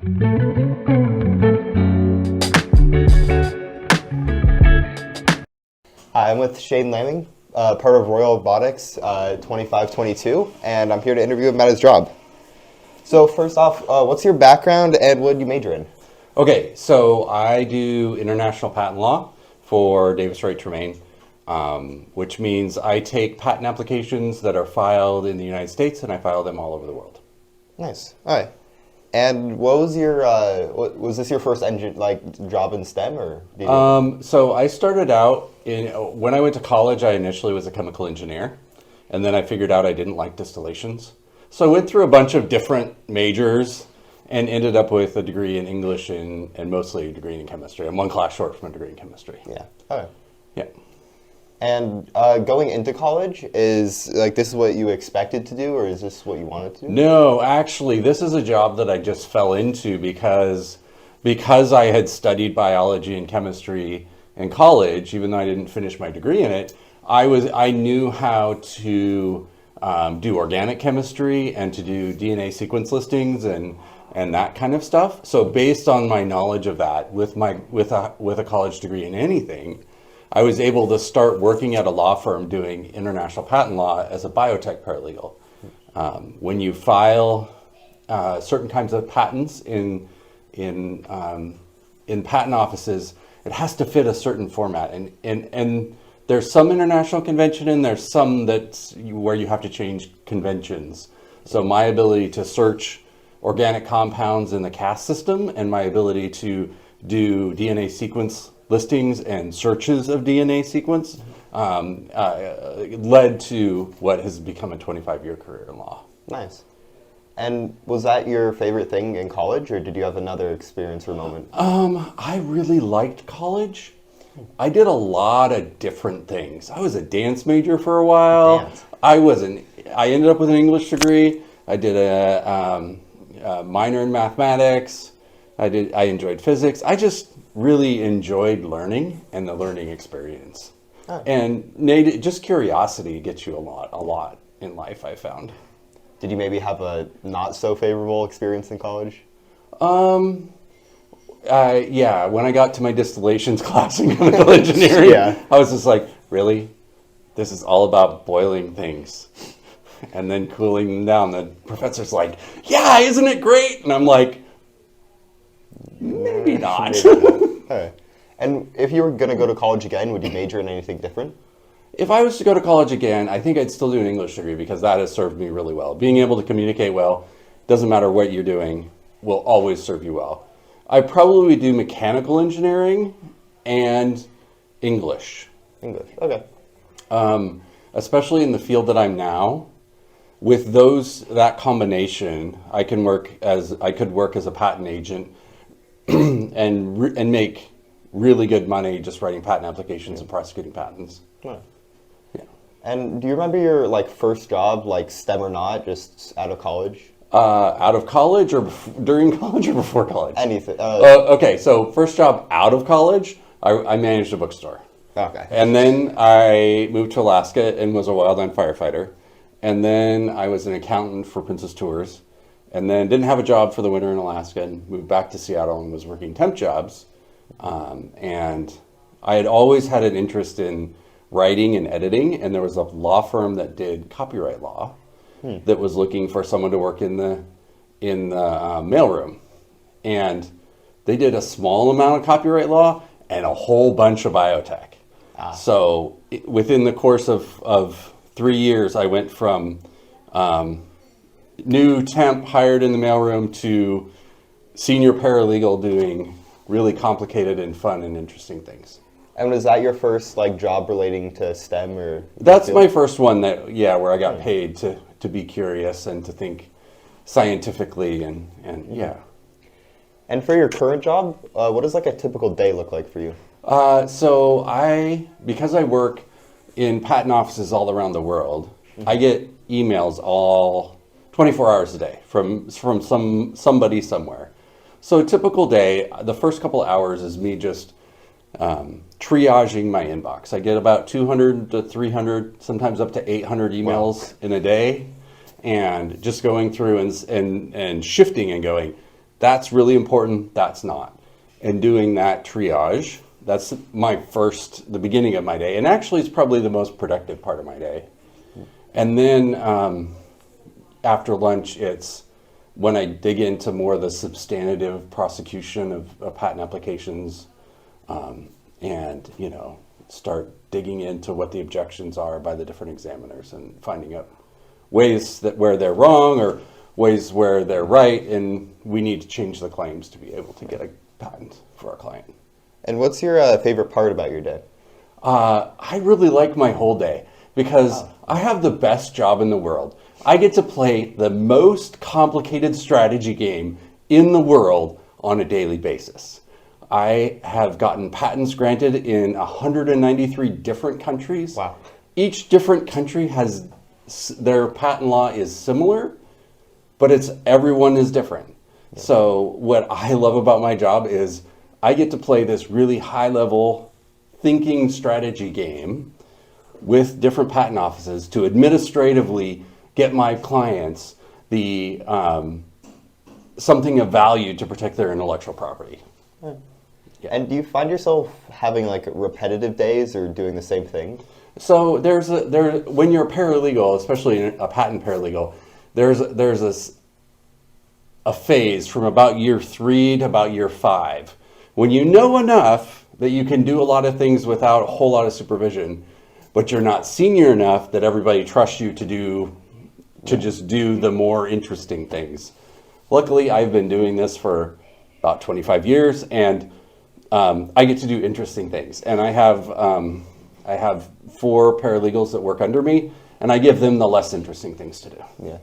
Hi, I'm with Shane Lamming, part of Royal Robotics 2522, and I'm here to interview him about his job. So first off, what's your background and what did you major in? Okay, so I do international patent law for Davis Wright Tremaine, which means I take patent applications that are filed in the United States and I file them all over the world. Nice. All right. And what was your was this your first job in STEM or? So I started out when I went to college. I initially was a chemical engineer, and then I figured out I didn't like distillations. So I went through a bunch of different majors and ended up with a degree in English and mostly a degree in chemistry. I'm one class short from a degree in chemistry. Yeah. All right. Yeah. And going into college, this is what you expected to do, or is this what you wanted to do? No, actually, this is a job that I just fell into because I had studied biology and chemistry in college, even though I didn't finish my degree in it. I knew how to do organic chemistry and to do DNA sequence listings and that kind of stuff. So based on my knowledge of that, with a college degree in anything, I was able to start working at a law firm doing international patent law as a biotech paralegal. When you file certain kinds of patents in patent offices, it has to fit a certain format, and there's some international convention and there's some where you have to change conventions. So my ability to search organic compounds in the CAS system and my ability to do DNA sequence listings and searches of DNA sequence led to what has become a 25-year career in law. Nice. And was that your favorite thing in college, or did you have another experience or moment? I really liked college. I did a lot of different things. I was a dance major for a while. Dance. I ended up with an English degree. I did a minor in mathematics. I enjoyed physics. I just really enjoyed learning and the learning experience. Oh. And just curiosity gets you a lot in life, I found. Did you maybe have a not so favorable experience in college? Yeah, when I got to my distillations class in chemical engineering, Yeah. I was just like, really? This is all about boiling things and then cooling them down. The professor's like, yeah, isn't it great? And I'm like, maybe not. Alright. And if you were going to go to college again, would you major in anything different? If I was to go to college again, I think I'd still do an English degree because that has served me really well. Being able to communicate well, doesn't matter what you're doing, will always serve you well. I probably would do mechanical engineering and English. English, okay. Especially in the field that I'm now. With that combination, I could work as a patent agent and make really good money just writing patent applications and prosecuting patents. Right. Yeah. And do you remember your first job, STEM or not, just out of college? Out of college or during college or before college? Anything. Okay, so first job out of college, I managed a bookstore. Okay. And then I moved to Alaska and was a wildland firefighter. And then I was an accountant for Princess Tours. And then didn't have a job for the winter in Alaska and moved back to Seattle and was working temp jobs. And I had always had an interest in writing and editing, and there was a law firm that did copyright law that was looking for someone to work in the mailroom. And they did a small amount of copyright law and a whole bunch of biotech. So within the course of 3 years, I went from new temp hired in the mailroom to senior paralegal doing really complicated and fun and interesting things. And was that your first job relating to STEM or? That's my first one where I got paid to be curious and to think scientifically and yeah. And for your current job, what does a typical day look like for you? So because I work in patent offices all around the world, I get emails all 24 hours a day from somebody somewhere. So a typical day, the first couple hours is me just triaging my inbox. I get about 200 to 300, sometimes up to 800 emails in a day, and just going through and shifting and going, that's really important, that's not. And doing that triage, that's the beginning of my day. And actually, it's probably the most productive part of my day. And then after lunch, it's when I dig into more of the substantive prosecution of patent applications, and start digging into what the objections are by the different examiners and finding out ways that where they're wrong or ways where they're right, and we need to change the claims to be able to get a patent for our client. And what's your favorite part about your day? I really like my whole day because I have the best job in the world. I get to play the most complicated strategy game in the world on a daily basis. I have gotten patents granted in 193 different countries. Wow. Each different country has their patent law is similar, but everyone is different. Yeah. So what I love about my job is I get to play this really high level thinking strategy game with different patent offices to administratively get my clients the something of value to protect their intellectual property. Right. Yeah. And do you find yourself having like repetitive days or doing the same thing? So when you're a paralegal, especially a patent paralegal, there's a phase from about year 3 to about year 5 when you know enough that you can do a lot of things without a whole lot of supervision, but you're not senior enough that everybody trusts you to just do the more interesting things. Luckily, I've been doing this for about 25 years, and I get to do interesting things. And I have 4 paralegals that work under me, and I give them the less interesting things to do. Yeah.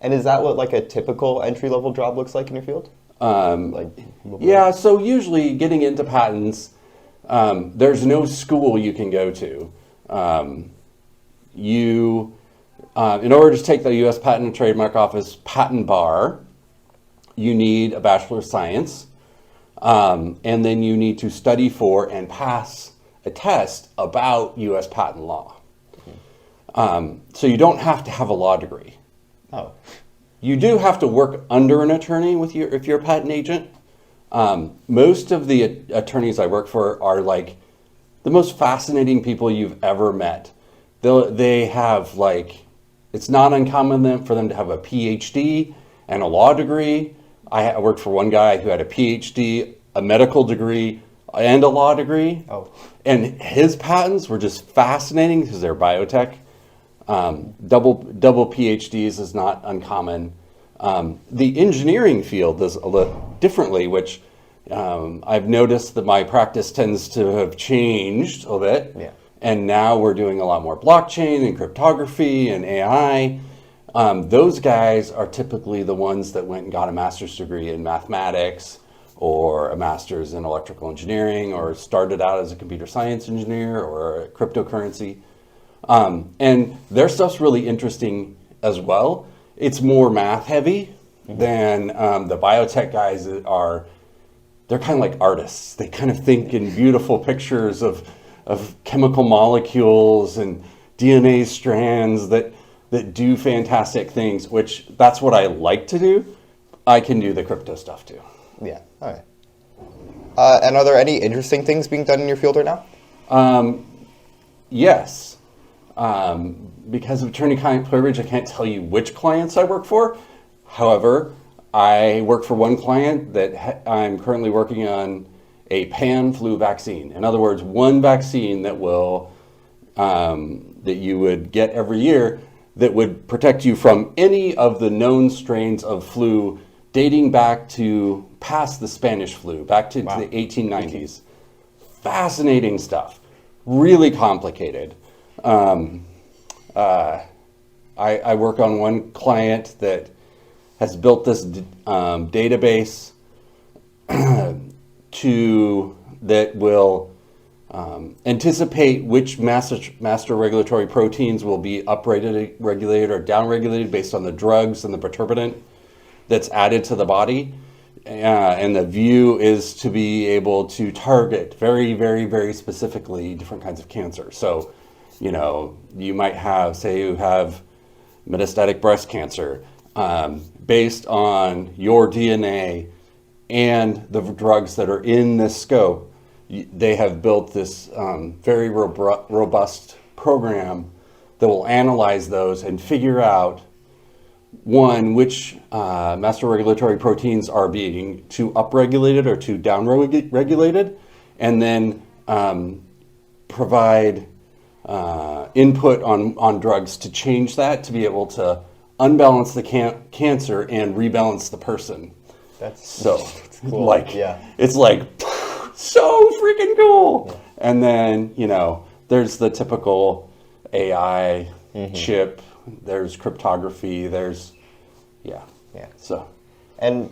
And is that what like a typical entry-level job looks like in your field? Yeah, so usually getting into patents, there's no school you can go to. In order to take the U.S. Patent and Trademark Office patent bar, you need a Bachelor of Science, and then you need to study for and pass a test about U.S. patent law. So you don't have to have a law degree. Oh. You do have to work under an attorney if you're a patent agent. Most of the attorneys I work for are like the most fascinating people you've ever met. They have it's not uncommon for them to have a PhD and a law degree. I worked for one guy who had a PhD, a medical degree, and a law degree. Oh. And his patents were just fascinating because they're biotech. Double PhDs is not uncommon. The engineering field does a little differently, which I've noticed that my practice tends to have changed a bit. Yeah. And now we're doing a lot more blockchain and cryptography and AI. Those guys are typically the ones that went and got a master's degree in mathematics or a master's in electrical engineering or started out as a computer science engineer or a cryptocurrency. And their stuff's really interesting as well. It's more math heavy than the biotech guys they're kind of like artists. They kind of think in beautiful pictures of chemical molecules and DNA strands that do fantastic things, which that's what I like to do. I can do the crypto stuff too. Yeah, all right. And are there any interesting things being done in your field right now? Yes. Because of attorney-client privilege, I can't tell you which clients I work for. However, I work for one client that I'm currently working on a pan-flu vaccine. In other words, one vaccine that you would get every year that would protect you from any of the known strains of flu dating back to past the Spanish flu, back to the 1890s. Fascinating stuff. Really complicated. I work on one client that has built this database that will anticipate which master regulatory proteins will be upregulated or downregulated based on the drugs and the perturbation that's added to the body. And the view is to be able to target very, very, very specifically different kinds of cancer. So, you might have, you have metastatic breast cancer. Based on your DNA, and the drugs that are in this scope, they have built this very robust program that will analyze those and figure out, one, which master regulatory proteins are being too upregulated or too downregulated, and then provide input on drugs to change that, to be able to unbalance the cancer and rebalance the person. That's cool. Yeah. It's like so freaking cool. Yeah. And then, there's the typical AI chip, there's cryptography, there's so. And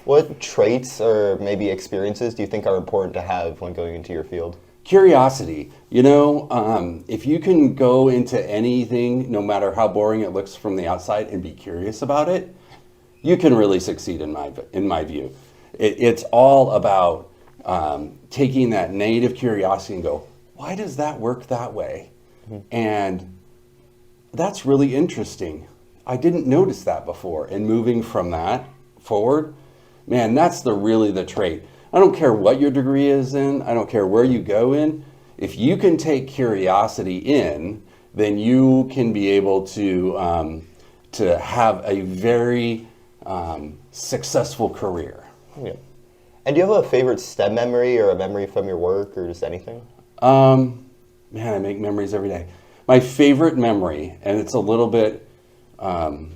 what traits or maybe experiences do you think are important to have when going into your field? Curiosity. If you can go into anything, no matter how boring it looks from the outside, and be curious about it, you can really succeed in my view. It's all about taking that native curiosity and go, why does that work that way? And that's really interesting. I didn't notice that before. And moving from that forward, man, that's really the trait. I don't care what your degree is in. I don't care where you go in. If you can take curiosity in, then you can be able to have a very successful career. Yeah. And do you have a favorite STEM memory or a memory from your work or just anything? Man, I make memories every day. My favorite memory, and it's a little bit, I'm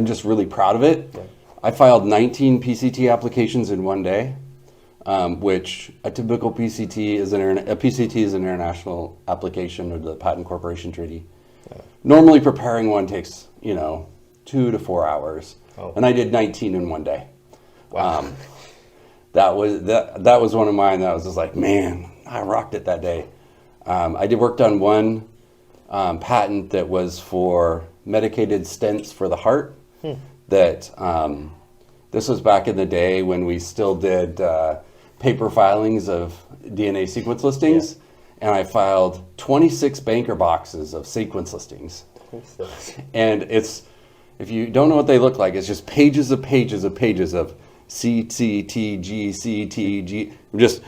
just really proud of it. Yeah. I filed 19 PCT applications in one day, which a typical PCT is an international application of the Patent Corporation Treaty. Yeah. Normally preparing one takes, 2 to 4 hours. Oh. And I did 19 in one day. Wow. That was one of mine that I was just like, man, I rocked it that day. I worked on one patent that was for medicated stents for the heart. That this was back in the day when we still did paper filings of DNA sequence listings. Yeah. And I filed 26 banker boxes of sequence listings. And if you don't know what they look like, it's just pages of pages of pages of CTG, CTG, just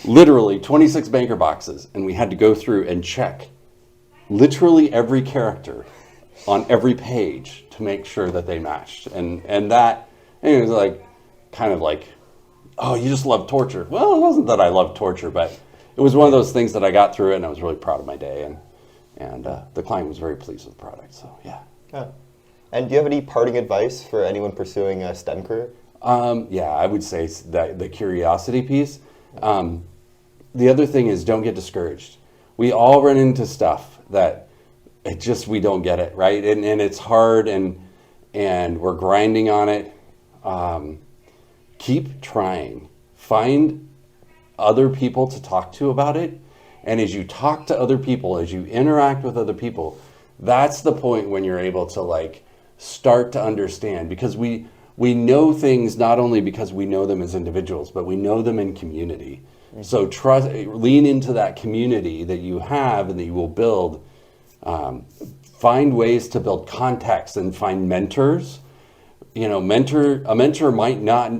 literally 26 banker boxes. And we had to go through and check literally every character on every page to make sure that they matched. And it was like, kind of like, oh, you just love torture. Well, it wasn't that I loved torture, but it was one of those things that I got through it, and I was really proud of my day. And the client was very pleased with the product, so yeah. And do you have any parting advice for anyone pursuing a STEM career? I would say that the curiosity piece. The other thing is, don't get discouraged. We all run into stuff that we don't get it, right? And it's hard, and we're grinding on it. Keep trying. Find other people to talk to about it. And as you talk to other people, as you interact with other people, that's the point when you're able to start to understand, because we know things not only because we know them as individuals, but we know them in community. Mm-hmm. So lean into that community that you have and that you will build. Find ways to build contacts and find mentors. A mentor might not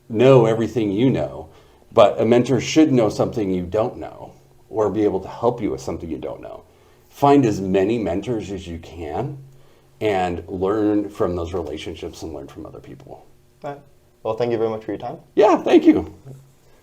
know everything you know, but a mentor should know something you don't know, or be able to help you with something you don't know. Find as many mentors as you can and learn from those relationships and learn from other people. All right. Well, thank you very much for your time. Yeah, thank you.